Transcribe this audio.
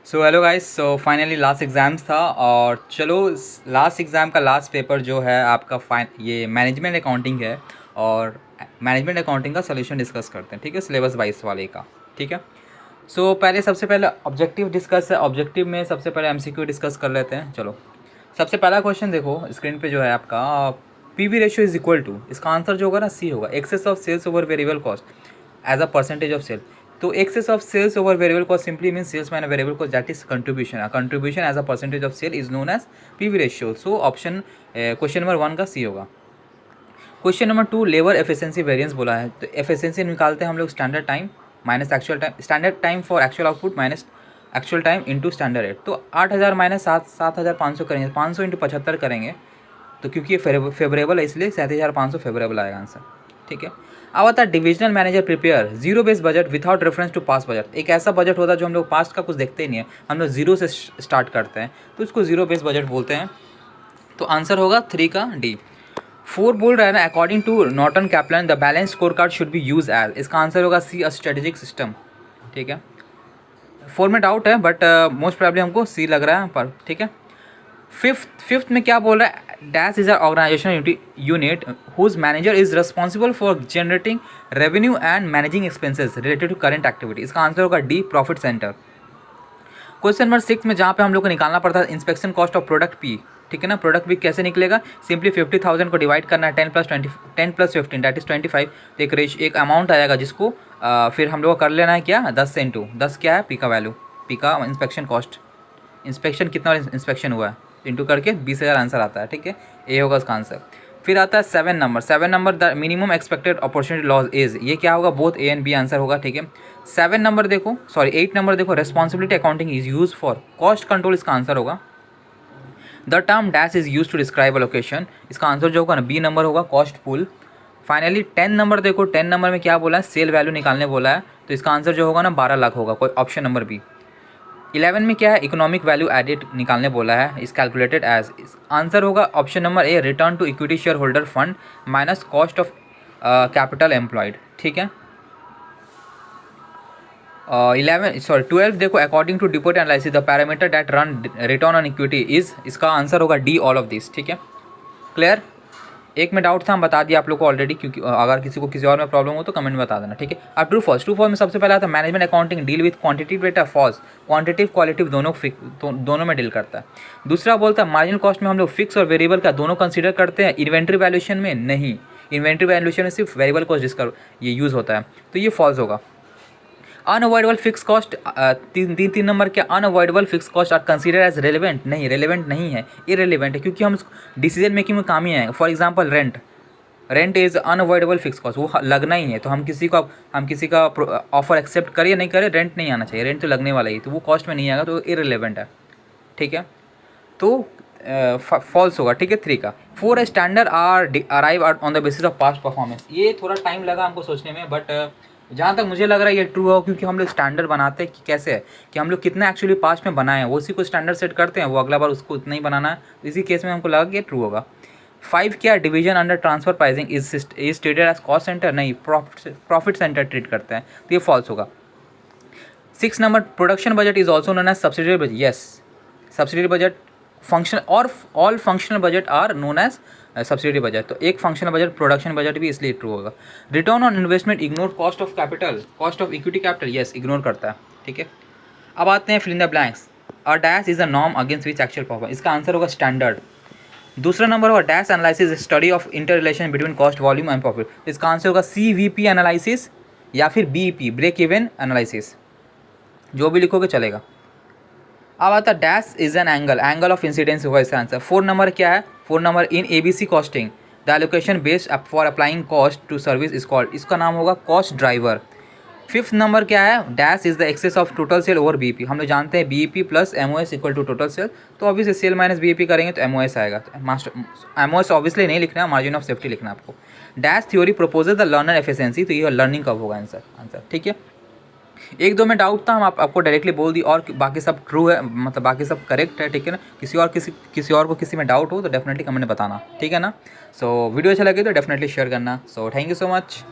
So hello guys. So finally last exams था और चलो लास्ट एग्ज़ाम का लास्ट पेपर जो है आपका ये मैनेजमेंट अकाउंटिंग है। और मैनेजमेंट अकाउंटिंग का सोल्यूशन डिस्कस करते हैं, ठीक है, सिलेबस वाइज वाले का। ठीक है। पहले सबसे पहले ऑब्जेक्टिव डिस्कस है। ऑब्जेक्टिव में सबसे पहले एमसीक्यू डिस्कस कर लेते हैं। चलो, सबसे पहला क्वेश्चन देखो स्क्रीन पे जो है आपका, PV ratio is equal to, इसका आंसर जो होगा ना सी होगा, excess of sales over variable cost as a percentage of sale. तो excess of sales over variable cost simply mean sales minus variable cost, that is contribution. Contribution as a percentage of sale is known as PV ratio. So option question number 1 का C होगा। Question number 2, labour efficiency variance बोला है। तो efficiency निकालते हैं हम लोग standard time minus actual time, standard time for actual output minus actual time into standard rate. तो 8000 माइनस 7,500 करेंगे, 500 इंटू 75 करेंगे। तो क्योंकि ये फेवरेबल है इसलिए 37,500 फेवरेबल आएगा आंसर। ठीक है। अब आता है divisional manager prepare zero base budget without reference to past budget. एक ऐसा बजट होता है जो हम लोग पास्ट का कुछ देखते ही नहीं है, हम लोग जीरो से स्टार्ट करते हैं, तो उसको जीरो बेस बजट बोलते हैं। तो आंसर होगा 3 का डी। 4 बोल रहा है ना, according to Norton Kaplan the balance score card should be use as, इसका आंसर होगा सी, अ स्ट्रेटेजिक सिस्टम। ठीक है। 4 में डाउट है बट मोस्ट प्रॉब्लम हमको सी लग रहा है पर। ठीक है। फिफ्थ में क्या बोल रहा है, dash is a organisational unit whose manager is responsible for generating revenue and managing expenses related to current activity, इसका आंसर होगा D, profit centre. Question number 6 में जहाँ पे हम लोग को निकालना पड़ता है inspection cost of product P. ठीक है ना, प्रोडक्ट पी कैसे निकलेगा, सिंपली 50,000 को डिवाइड करना है 10 + 15 दैट इज 25। तो एक अमाउंट आएगा जिसको फिर हम लोग को कर लेना है क्या, 10 से इंटू 10 क्या है पी का वैल्यू, पी का इंस्पेक्शन कॉस्ट, इंस्पेक्शन कितना इंस्पेक्शन हुआ है इंटू करके 20,000 आंसर आता है। ठीक है, ये होगा उसका आंसर। फिर आता है 7 number the minimum expected opportunity loss is, ये क्या होगा, both A and B answer होगा। ठीक है। 8 नंबर देखो, responsibility accounting is use for cost control, इसका आंसर होगा। The term dash is use to describe location, इसका आंसर जो होगा ना बी नंबर होगा, कॉस्ट पुल। फाइनली 10 नंबर देखो, 10 नंबर में क्या बोला है, सेल वैल्यू निकालने बोला है, तो इसका आंसर जो होगा ना 12 लाख होगा, कोई ऑप्शन नंबर बी। 11 में क्या है, इकोनॉमिक वैल्यू एडेड निकालने बोला है, इस कैलकुलेटेड एज, आंसर होगा option number A, return to equity share holder fund minus cost of capital employed. ठीक है। 12 देखो, according to DuPont analysis the parameter that run return on equity is, इसका answer होगा D, all of this. ठीक है, clear. एक में doubt था, हम बता दिया आप लोग को ऑलरेडी, क्योंकि अगर किसी को किसी और में प्रॉब्लम हो तो कमेंट में बता देना। ठीक है। अब ट्रू फॉल्स में सबसे पहला था management accounting deal with quantity data, false, quantitative qualitative दोनों में डील करता है। दूसरा बोलता है मार्जिनल कॉस्ट में हम लोग फिक्स और वेरिएबल का दोनों कंसीडर करते हैं, इन्वेंट्री वैल्यूएशन में नहीं, इन्वेंट्री वैल्यूएशन में सिर्फ वेरिएबल कॉस्ट जिसका ये यूज़ होता है, तो ये फॉल्स होगा। अनअवॉइडेबल फिक्स कॉस्ट, तीन नंबर के unavoidable fix cost are consider as relevant, नहीं रेलिवेंट नहीं है, इरेलीवेंट है, क्योंकि हम डिसीजन मेकिंग में काम ही आएगा। For example rent is unavoidable fix cost, वो लगना ही है, तो हम किसी का ऑफर एक्सेप्ट करें या नहीं करें, रेंट नहीं आना चाहिए, रेंट तो लगने वाला ही, तो वो कॉस्ट में नहीं आएगा, तो इरेलीवेंट है। ठीक है, तो फॉल्स होगा। ठीक है, 3 का। 4 standard are arrive on the basis of past performance, ये थोड़ा टाइम लगा हमको सोचने में, बट जहाँ तक मुझे लग रहा है ये ट्रू हो, क्योंकि हम लोग स्टैंडर्ड बनाते हैं कि कैसे है कि हम लोग कितना एक्चुअली पास्ट में बनाए हैं, वो उसी को स्टैंडर्ड सेट करते हैं, वो अगला बार उसको उतना ही बनाना है, तो इसी केस में हमको लगा कि ये ट्रू होगा। 5 क्या, division under transfer pricing is treated as cost centre, नहीं, प्रॉफिट सेंटर ट्रीट करते हैं, तो ये फॉल्स होगा। 6 number, production budget is also known as subsidiary budget, yes, subsidiary budget function और all functional budget are known as subsidy budget, तो एक functional budget production budget भी इसलिए ट्रू होगा। Return on investment ignore cost of capital, cost of equity capital, yes, ignore करता है। ठीक है। अब आते हैं fill in the blanks. A dash is a norm against which actual performance, इसका आंसर होगा स्टैंडर्ड। दूसरा नंबर होगा dash analysis study of inter relation between cost volume and profit, इसका आंसर होगा CVP एनालिसिस या फिर BEP, ब्रेक इवन एनालिसिस, जो भी लिखोगे चलेगा। अब आता dash is an angle of incidence होगा इसका आंसर। 4 नंबर क्या है, 4 number in ABC costing the allocation based for applying cost to service is called, इसका नाम होगा कॉस्ट ड्राइवर। 5th नंबर क्या है, dash is the excess of total sale over BEP, हम लोग जानते हैं BEP plus MOS equal to total sale, तो ऑब्वियसली सेल माइनस BEP करेंगे तो MOS आएगा, MOS ऑब्वियसली नहीं लिखना है, मार्जिन ऑफ सेफ्टी लिखना है आपको। Dash theory proposes the learner efficiency, तो ये लर्निंग कब होगा आंसर। ठीक है। 1-2 में डाउट था, हम आपको डायरेक्टली बोल दी, और बाकी सब ट्रू है, मतलब बाकी सब करेक्ट है। ठीक है ना, किसी और को किसी में डाउट हो तो डेफिनेटली कमेंट में बताना। ठीक है ना। वीडियो अच्छा लगे तो डेफिनेटली शेयर करना। Thank you so much.